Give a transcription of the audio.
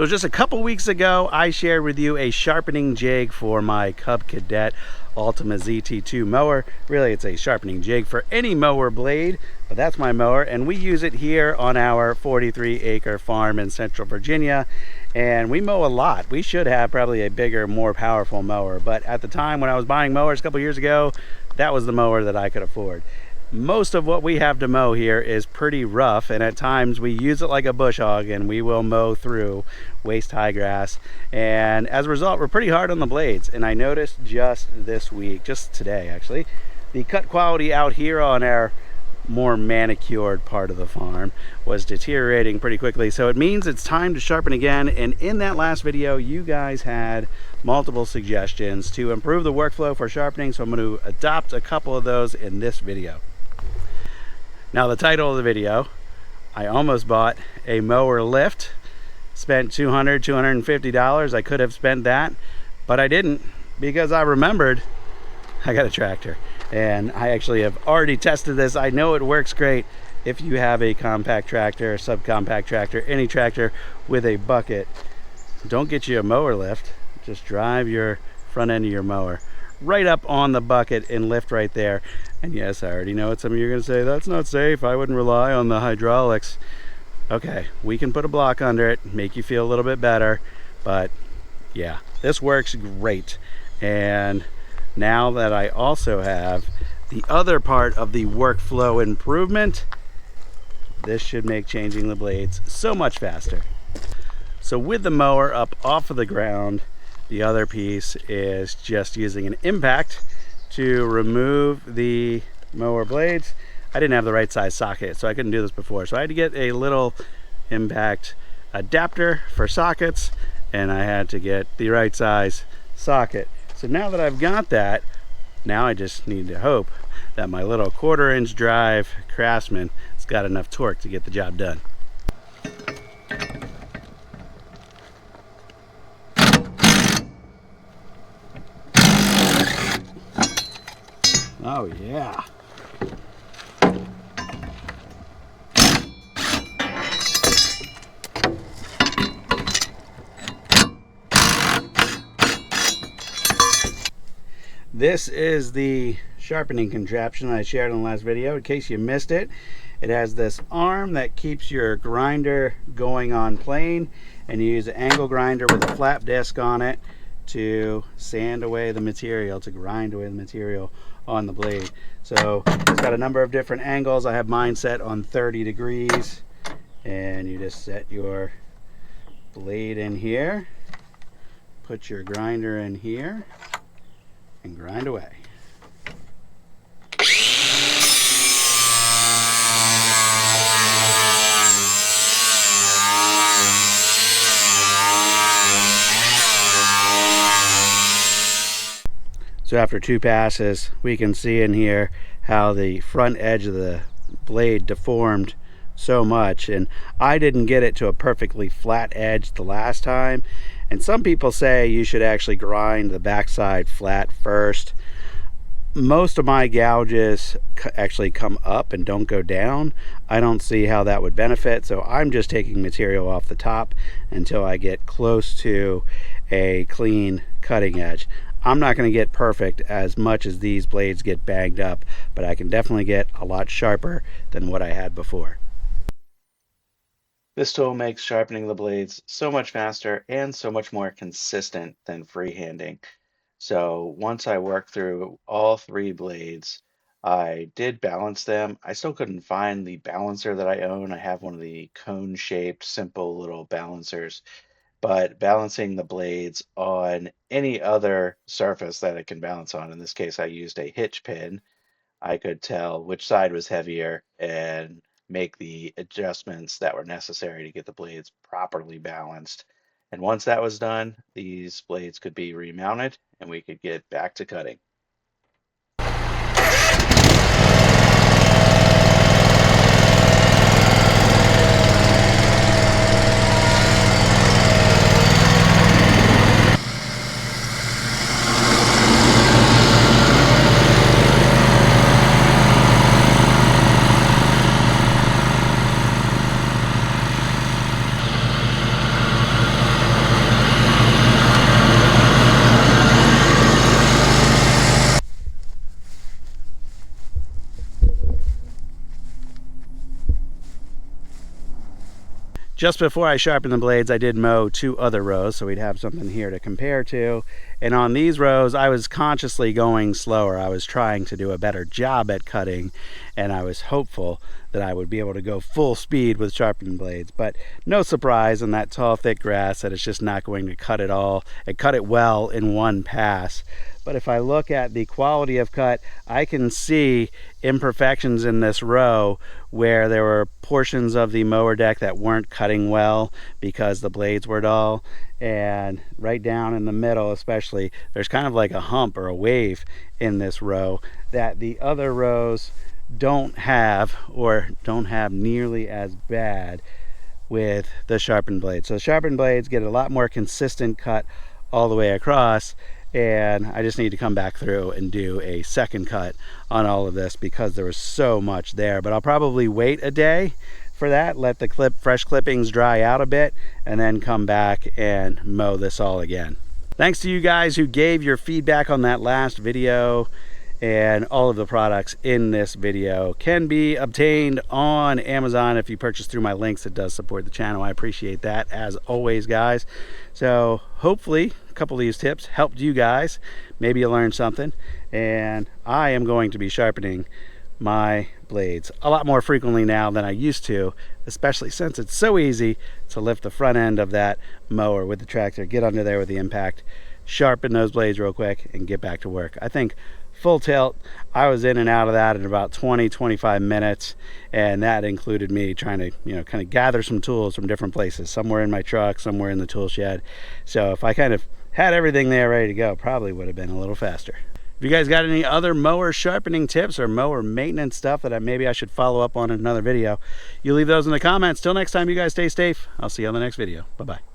So just a couple weeks ago, I shared with you a sharpening jig for my Cub Cadet Ultima ZT2 mower. Really, it's a sharpening jig for any mower blade, but that's my mower, and we use it here on our 43-acre farm in Central Virginia, and we mow a lot. We should have probably a bigger, more powerful mower, but at the time when I was buying mowers a couple years ago, that was the mower that I could afford. Most of what we have to mow here is pretty rough, and at times we use it like a bush hog and we will mow through waist high grass, and as a result we're pretty hard on the blades. And I noticed just this week, just today actually, the cut quality out here on our more manicured part of the farm was deteriorating pretty quickly. So it means it's time to sharpen again, and in that last video you guys had multiple suggestions to improve the workflow for sharpening, so I'm going to adopt a couple of those in this video. Now, the title of the video, I almost bought a mower lift, spent $250. I could have spent that, but I didn't, because I remembered I got a tractor, and I actually have already tested this. I know it works great if you have a compact tractor, subcompact tractor, any tractor with a bucket. Don't get you a mower lift, just drive your front end of your mower right up on the bucket and lift right there. And yes, I already know what some of you are going to say, that's not safe, I wouldn't rely on the hydraulics. Okay, we can put a block under it, make you feel a little bit better, but yeah, this works great. And now that I also have the other part of the workflow improvement, this should make changing the blades so much faster. So with the mower up off of the ground, the other piece is just using an impact to remove the mower blades. I didn't have the right size socket, so I couldn't do this before. So I had to get a little impact adapter for sockets, and I had to get the right size socket. So now that I've got that, now I just need to hope that my little 1/4-inch drive Craftsman has got enough torque to get the job done. Oh yeah. This is the sharpening contraption I shared in the last video. In case you missed it, it has this arm that keeps your grinder going on plane, and you use an angle grinder with a flap disc on it to sand away the material, to grind away the material on the blade. So it's got a number of different angles. I have mine set on 30 degrees, and you just set your blade in here, put your grinder in here, and grind away. So after 2 passes, we can see in here how the front edge of the blade deformed so much, and I didn't get it to a perfectly flat edge the last time. And some people say you should actually grind the backside flat first. Most of my gouges actually come up and don't go down. I don't see how that would benefit, so I'm just taking material off the top until I get close to a clean cutting edge. I'm not going to get perfect as much as these blades get banged up, but I can definitely get a lot sharper than what I had before. This tool makes sharpening the blades so much faster and so much more consistent than freehanding. So once I worked through all 3 blades, I did balance them. I still couldn't find the balancer that I own. I have one of the cone-shaped, simple little balancers, but balancing the blades on any other surface that it can balance on, in this case I used a hitch pin, I could tell which side was heavier and make the adjustments that were necessary to get the blades properly balanced. And once that was done, these blades could be remounted and we could get back to cutting. Just before I sharpened the blades, I did mow 2 other rows, so we'd have something here to compare to. And on these rows, I was consciously going slower. I was trying to do a better job at cutting, and I was hopeful that I would be able to go full speed with sharpening blades. But no surprise in that tall, thick grass that it's just not going to cut it all. It cut it well in one pass. But if I look at the quality of cut, I can see imperfections in this row where there were portions of the mower deck that weren't cutting well because the blades were dull. And right down in the middle especially, there's kind of like a hump or a wave in this row that the other rows don't have, or don't have nearly as bad with the sharpened blades. So sharpened blades get a lot more consistent cut all the way across, and I just need to come back through and do a second cut on all of this because there was so much there. But I'll probably wait a day for that, let the fresh clippings dry out a bit, and then come back and mow this all again. Thanks to you guys who gave your feedback on that last video. And all of the products in this video can be obtained on Amazon if you purchase through my links. It does support the channel. I appreciate that as always, guys. So hopefully a couple of these tips helped you guys. Maybe you learned something. And I am going to be sharpening my blades a lot more frequently now than I used to, especially since it's so easy to lift the front end of that mower with the tractor, get under there with the impact, sharpen those blades real quick, and get back to work. I think full tilt, I was in and out of that in about 20-25 minutes, and that included me trying to, kind of gather some tools from different places. Somewhere in my truck, somewhere in the tool shed. So if I kind of had everything there ready to go, probably would have been a little faster. If you guys got any other mower sharpening tips or mower maintenance stuff that maybe I should follow up on in another video, you leave those in the comments. Till next time, you guys stay safe. I'll see you on the next video. Bye-bye.